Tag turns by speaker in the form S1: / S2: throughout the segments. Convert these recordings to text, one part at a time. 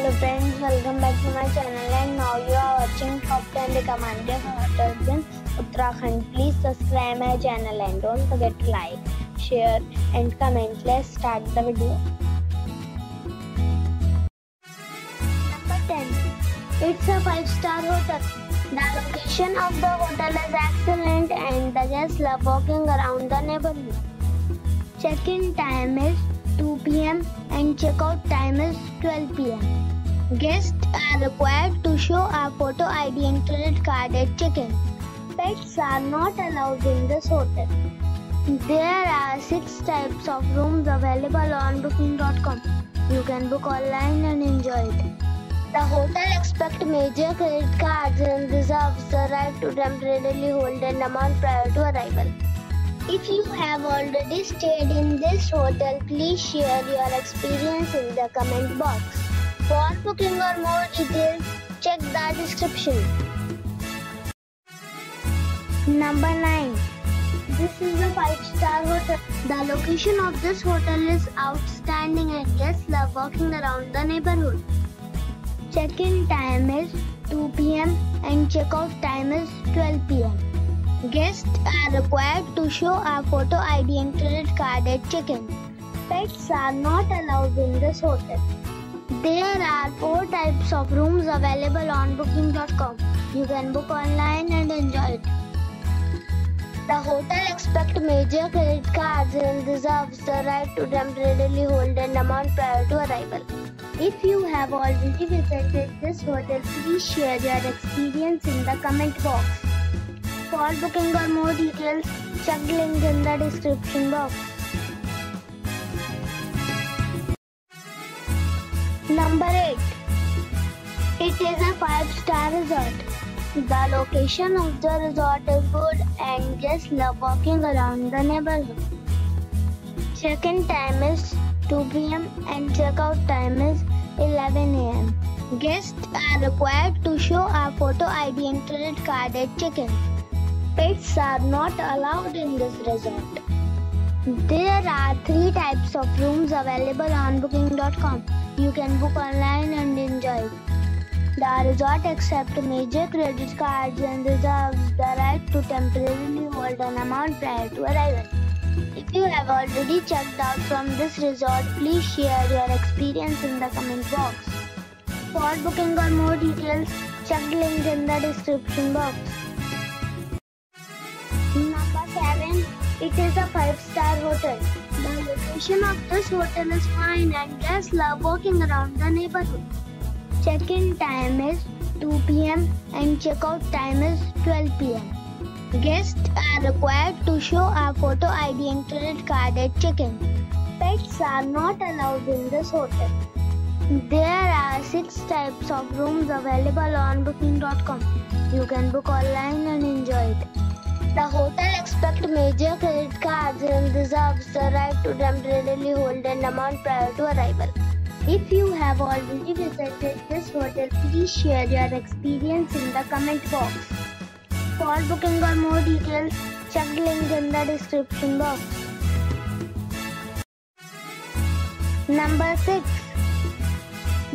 S1: Hello friends, welcome back to my channel, and now you are watching top 10 recommended hotels in Uttarakhand. Please subscribe my channel and don't forget to like, share and comment. Let's start the video. Number 10. It's a 5-star hotel. The location of the hotel is excellent and the guests love walking around the neighborhood. Check-in time is 2 p.m. and check-out time is 12 p.m. Guests are required to show a photo ID and credit card at check-in. Pets are not allowed in this hotel. There are 6 types of rooms available on booking.com. You can book online and enjoy it. The hotel accepts major credit cards and reserves the right to temporarily hold an amount prior to arrival. If you have already stayed in this hotel, please share your experience in the comment box. For booking or more details, check the description. Number 9. This is a 5-star hotel. The location of this hotel is outstanding and guests love walking around the neighborhood. Check-in time is 2 p.m. and check-out time is 12 p.m. Guests are required to show a photo ID and credit card at check-in. Pets are not allowed in this hotel. There are 4 types of rooms available on booking.com. You can book online and enjoy it. The hotel accepts major credit cards and reserves the right to temporarily hold an amount prior to arrival. If you have already visited this hotel, please share your experience in the comment box. For booking or more details, check the link in the description box. Number 8. It is a 5-star resort. The location of the resort is good and guests love walking around the neighborhood. Check-in time is 2 p.m. and check-out time is 11 a.m. Guests are required to show a photo ID and credit card at check-in. Pets are not allowed in this resort. There are 3 types of rooms available on booking.com. You can book online and enjoy it. The resort accepts major credit cards and reserves the right to temporarily hold an amount prior to arrival. If you have already checked out from this resort, please share your experience in the comment box. For booking or more details, check the link in the description box. Number 7. It is a 5-star hotel. The location of this hotel is fine and guests love walking around the neighborhood. Check-in time is 2 p.m. and check-out time is 12 p.m. Guests are required to show a photo ID and credit card at check-in. Pets are not allowed in this hotel. There are 6 types of rooms available on booking.com. You can book online and enjoy it. The hotel accepts major credit cards and reserves the right to temporarily hold an amount prior to arrival. If you have already visited this hotel, please share your experience in the comment box. For booking or more details, check the link in the description box. Number 6.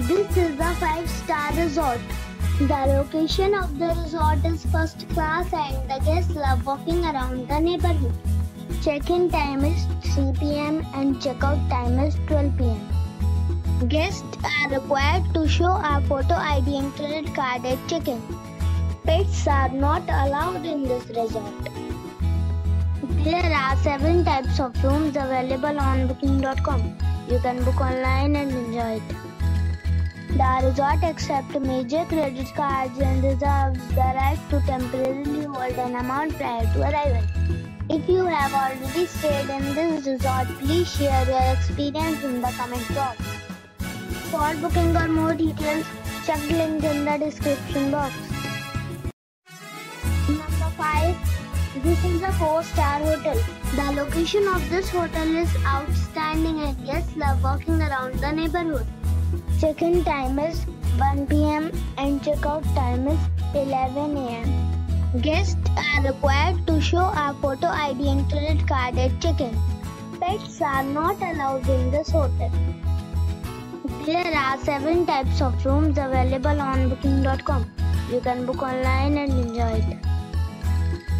S1: This is a 5-star resort. The location of the resort is first class and the guests love walking around the neighborhood. Check-in time is 3 p.m. and check-out time is 12 p.m. Guests are required to show a photo ID and credit card at check-in. Pets are not allowed in this resort. There are 7 types of rooms available on booking.com. You can book online and enjoy it. The resort accepts major credit cards and reserves the right to temporarily hold an amount prior to arrival. If you have already stayed in this resort, please share your experience in the comment box. For booking or more details, check the link in the description box. Number 5. This is a 4-star hotel. The location of this hotel is outstanding and guests love walking around the neighborhood. Check-in time is 1 p.m. and check-out time is 11 a.m. Guests are required to show a photo ID and credit card at check-in. Pets are not allowed in this hotel. There are 7 types of rooms available on booking.com. You can book online and enjoy it.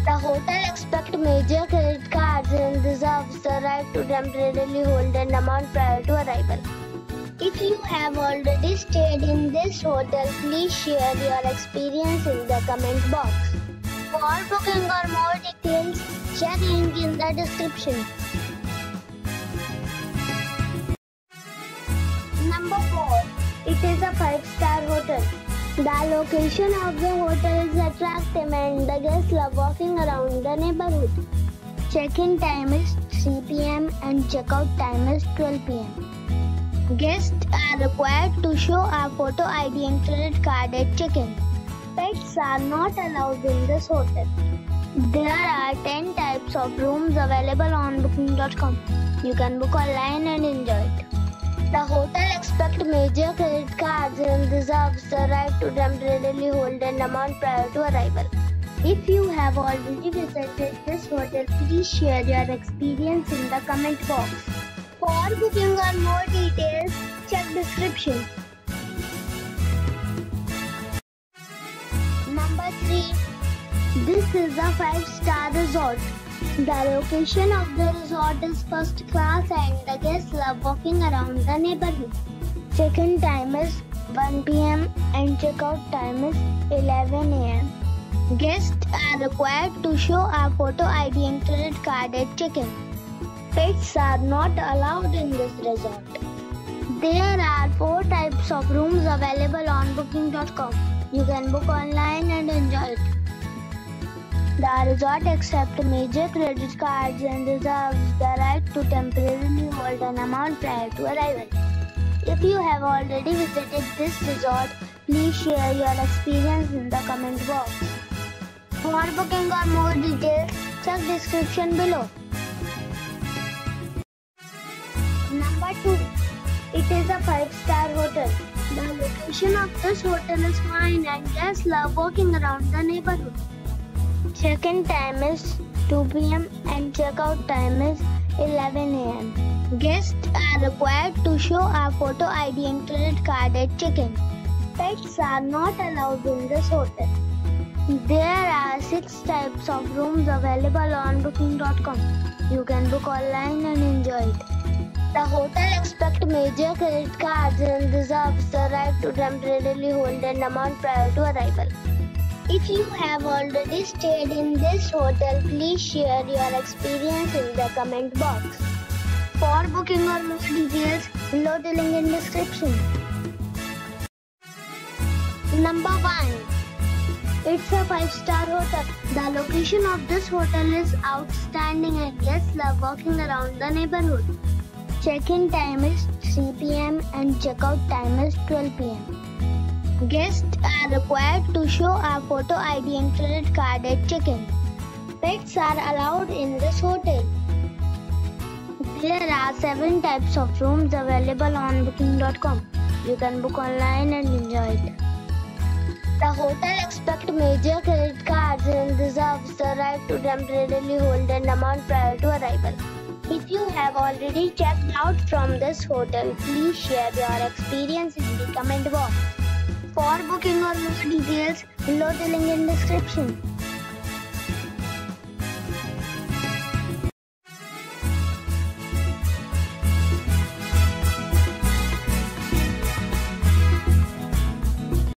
S1: The hotel accepts major credit cards and reserves the right to temporarily hold an amount prior to arrival. If you have already stayed in this hotel, please share your experience in the comment box. For booking or more details, check link in the description. Number 4. It is a 5-star hotel. The location of the hotel is attractive and the guests love walking around the neighborhood. Check-in time is 3 p.m. and check-out time is 12 p.m. Guests are required to show a photo ID and credit card at check-in. Pets are not allowed in this hotel. There are 10 types of rooms available on booking.com. You can book online and enjoy it. The hotel accepts major credit cards and reserves the right to temporarily hold an amount prior to arrival. If you have already visited this hotel, please share your experience in the comment box. For booking or more details, check description. Number 3. This is a 5-star resort. The location of the resort is first class and the guests love walking around the neighborhood. Check-in time is 1 p.m. and check-out time is 11 a.m. Guests are required to show a photo ID and credit card at check-in. Pets are not allowed in this resort. There are 4 types of rooms available on booking.com. You can book online and enjoy it. The resort accepts major credit cards and reserves the right to temporarily hold an amount prior to arrival. If you have already visited this resort, please share your experience in the comment box. For booking or more details, check description below. Number 2. It is a 5-star hotel. The location of this hotel is fine and guests love walking around the neighborhood. Check-in time is 2 p.m. and check-out time is 11 a.m. Guests are required to show a photo ID and credit card at check-in. Pets are not allowed in this hotel. There are 6 types of rooms available on booking.com. You can book online and enjoy it. The hotel accepts major credit cards and reserves the right to temporarily hold an amount prior to arrival. If you have already stayed in this hotel, please share your experience in the comment box. For booking or more details, below the link in description. Number 1. It's a 5-star hotel. The location of this hotel is outstanding and guests love walking around the neighborhood. Check-in time is 3 p.m. and check-out time is 12 p.m. Guests are required to show a photo ID and credit card at check-in. Pets are allowed in this hotel. There are 7 types of rooms available on booking.com. You can book online and enjoy it. The hotel accepts major credit cards and reserves the right to temporarily hold an amount prior to arrival. If you have already checked out from this hotel, please share your experience in the comment box. For booking or more details, below the link in description.